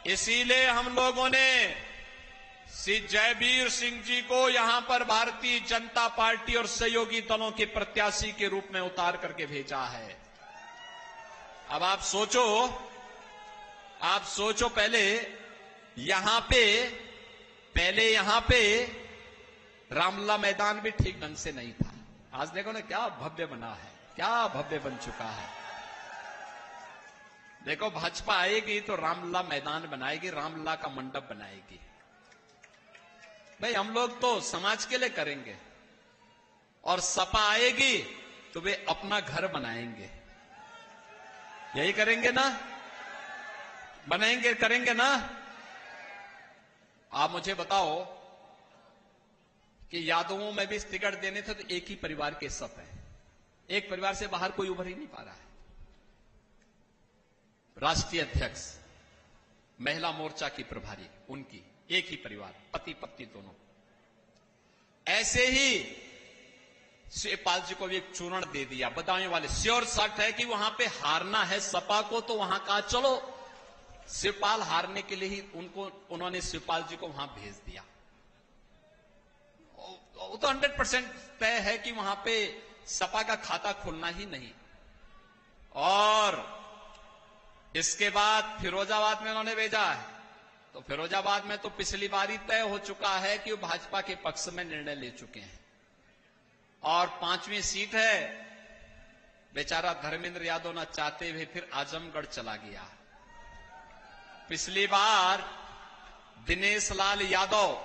इसीलिए हम लोगों ने श्री जयवीर सिंह जी को यहां पर भारतीय जनता पार्टी और सहयोगी दलों के प्रत्याशी के रूप में उतार करके भेजा है। अब आप सोचो पहले यहां पे रामलला मैदान भी ठीक ढंग से नहीं था। आज देखो ना क्या भव्य बना है, क्या भव्य बन चुका है। देखो भाजपा आएगी तो रामलला मैदान बनाएगी, रामलला का मंडप बनाएगी। भाई हम लोग तो समाज के लिए करेंगे, और सपा आएगी तो वे अपना घर बनाएंगे। यही करेंगे ना, करेंगे ना। आप मुझे बताओ कि यादवों में भी टिकट देने थे तो एक ही परिवार के सब है, एक परिवार से बाहर कोई उभर ही नहीं पा रहा है। राष्ट्रीय अध्यक्ष, महिला मोर्चा की प्रभारी, उनकी एक ही परिवार, पति पत्नी दोनों। ऐसे ही शिवपाल जी को भी एक चूरण दे दिया बदायूं वाले। श्योर शर्त है कि वहां पे हारना है सपा को, तो वहां कहा चलो शिवपाल हारने के लिए ही उन्होंने शिवपाल जी को वहां भेज दिया। वो तो 100% तय है कि वहां पे सपा का खाता खुलना ही नहीं। और इसके बाद फिरोजाबाद में उन्होंने भेजा है, तो फिरोजाबाद में तो पिछली बार ही तय हो चुका है कि वो भाजपा के पक्ष में निर्णय ले चुके हैं। और 5वीं सीट है, बेचारा धर्मेंद्र यादव न चाहते हुए फिर आजमगढ़ चला गया। पिछली बार दिनेश लाल यादव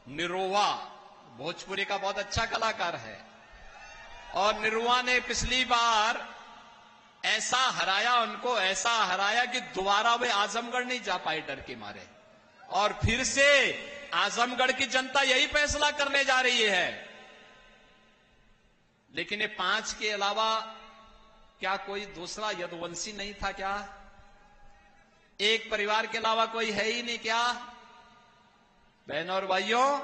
निरोवा, भोजपुरी का बहुत अच्छा कलाकार है, और निरुआ ने पिछली बार ऐसा हराया, उनको ऐसा हराया कि दोबारा वे आजमगढ़ नहीं जा पाए डर के मारे। और फिर से आजमगढ़ की जनता यही फैसला करने जा रही है। लेकिन ये 5 के अलावा क्या कोई दूसरा यदुवंशी नहीं था क्या? एक परिवार के अलावा कोई है ही नहीं क्या? बहनों और भाइयों,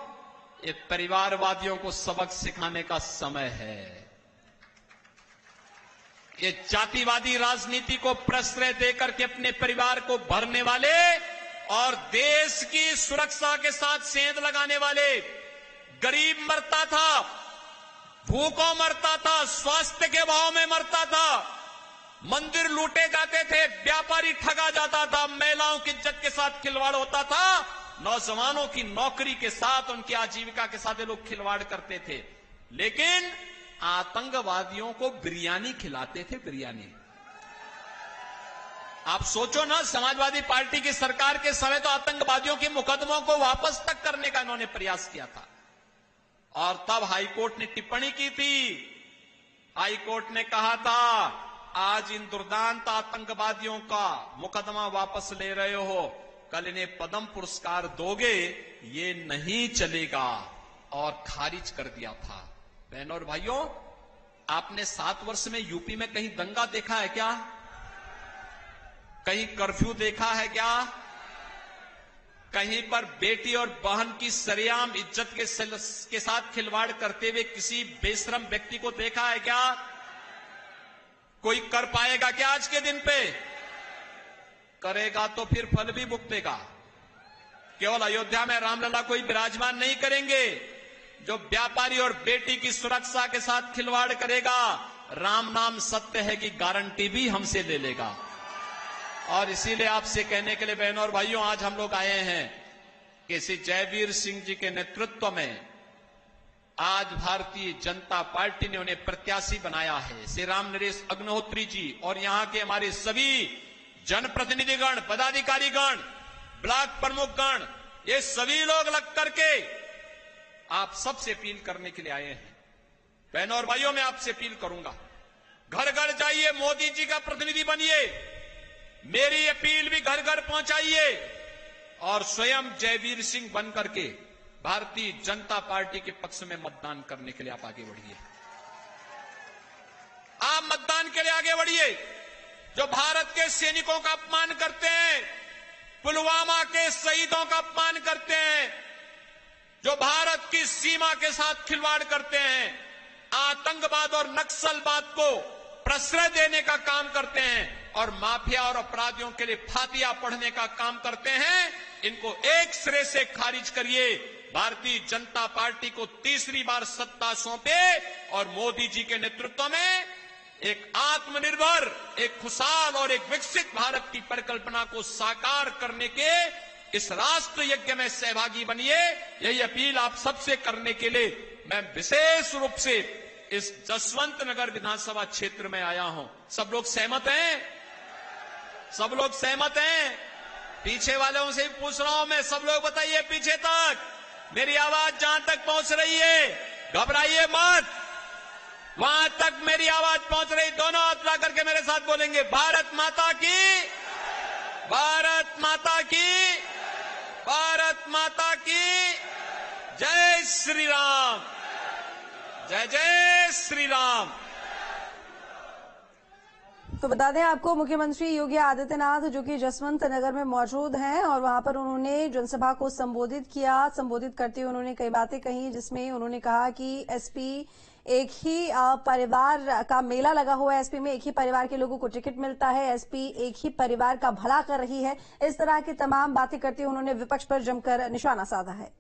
ये परिवारवादियों को सबक सिखाने का समय है। ये जातिवादी राजनीति को प्रश्रय देकर के अपने परिवार को भरने वाले और देश की सुरक्षा के साथ सेंध लगाने वाले, गरीब मरता था, भूखों मरता था, स्वास्थ्य के अभाव में मरता था, मंदिर लूटे जाते थे, व्यापारी ठगा जाता था, महिलाओं की इज्जत के साथ खिलवाड़ होता था, नौजवानों की नौकरी के साथ, उनकी आजीविका के साथ ये लोग खिलवाड़ करते थे। लेकिन आतंकवादियों को बिरयानी खिलाते थे, बिरयानी। आप सोचो ना, समाजवादी पार्टी की सरकार के समय तो आतंकवादियों के मुकदमों को वापस तक करने का इन्होंने प्रयास किया था। और तब हाईकोर्ट ने टिप्पणी की थी। हाईकोर्ट ने कहा था, आज इन दुर्दांत आतंकवादियों का मुकदमा वापस ले रहे हो, कल इन्हें पद्म पुरस्कार दोगे, ये नहीं चलेगा, और खारिज कर दिया था। बहनों और भाइयों, आपने 7 वर्ष में यूपी में कहीं दंगा देखा है क्या? कहीं कर्फ्यू देखा है क्या? कहीं पर बेटी और बहन की सरेआम इज्जत के साथ खिलवाड़ करते हुए किसी बेशरम व्यक्ति को देखा है क्या? कोई कर पाएगा क्या आज के दिन पे? करेगा तो फिर फल भी भुगतेगा। केवल अयोध्या में रामलला कोई विराजमान नहीं करेंगे। जो व्यापारी और बेटी की सुरक्षा के साथ खिलवाड़ करेगा, राम नाम सत्य है कि गारंटी भी हमसे ले लेगा। और इसीलिए आपसे कहने के लिए बहनों और भाइयों, आज हम लोग आए हैं कि श्री जयवीर सिंह जी के नेतृत्व में आज भारतीय जनता पार्टी ने उन्हें प्रत्याशी बनाया है। श्री राम नरेश अग्निहोत्री जी और यहां के हमारे सभी जनप्रतिनिधिगण, पदाधिकारीगण, ब्लॉक प्रमुखगण, ये सभी लोग लग करके आप सबसे अपील करने के लिए आए हैं। बहनों और भाइयों, मैं आपसे अपील करूंगा, घर घर जाइए, मोदी जी का प्रतिनिधि बनिए, मेरी अपील भी घर घर पहुंचाइए, और स्वयं जयवीर सिंह बन करके भारतीय जनता पार्टी के पक्ष में मतदान करने के लिए आप आगे बढ़िए। आप मतदान के लिए आगे बढ़िए। जो भारत के सैनिकों का अपमान करते हैं, पुलवामा के शहीदों का अपमान करते हैं, जो भारत की सीमा के साथ खिलवाड़ करते हैं, आतंकवाद और नक्सलवाद को प्रश्रय देने का काम करते हैं, और माफिया और अपराधियों के लिए फातिया पढ़ने का काम करते हैं, इनको एक सिरे से खारिज करिए। भारतीय जनता पार्टी को तीसरी बार सत्ता सौंपे और मोदी जी के नेतृत्व में एक आत्मनिर्भर, एक खुशहाल और एक विकसित भारत की परिकल्पना को साकार करने के इस राष्ट्र यज्ञ में सहभागी बनिए। यही अपील आप सबसे करने के लिए मैं विशेष रूप से इस जसवंत नगर विधानसभा क्षेत्र में आया हूं। सब लोग सहमत हैं? सब लोग सहमत हैं? पीछे वालों से भी पूछ रहा हूं मैं, सब लोग बताइए पीछे तक मेरी आवाज जहां तक पहुंच रही है, घबराइए मत। वहां तक मेरी आवाज पहुंच रही, दोनों हाथ ला करके मेरे साथ बोलेंगे, भारत माता की, भारत माता की, भारत माता की जय श्री राम, जय जय श्री राम। तो बता दें आपको, मुख्यमंत्री योगी आदित्यनाथ जो कि जसवंत नगर में मौजूद हैं और वहां पर उन्होंने जनसभा को संबोधित किया। संबोधित करते हुए उन्होंने कई बातें कही, जिसमें उन्होंने कहा कि एसपी एक ही परिवार का मेला लगा हुआ है, एसपी में एक ही परिवार के लोगों को टिकट मिलता है, एसपी एक ही परिवार का भला कर रही है। इस तरह की तमाम बातें करते हुए उन्होंने विपक्ष पर जमकर निशाना साधा है।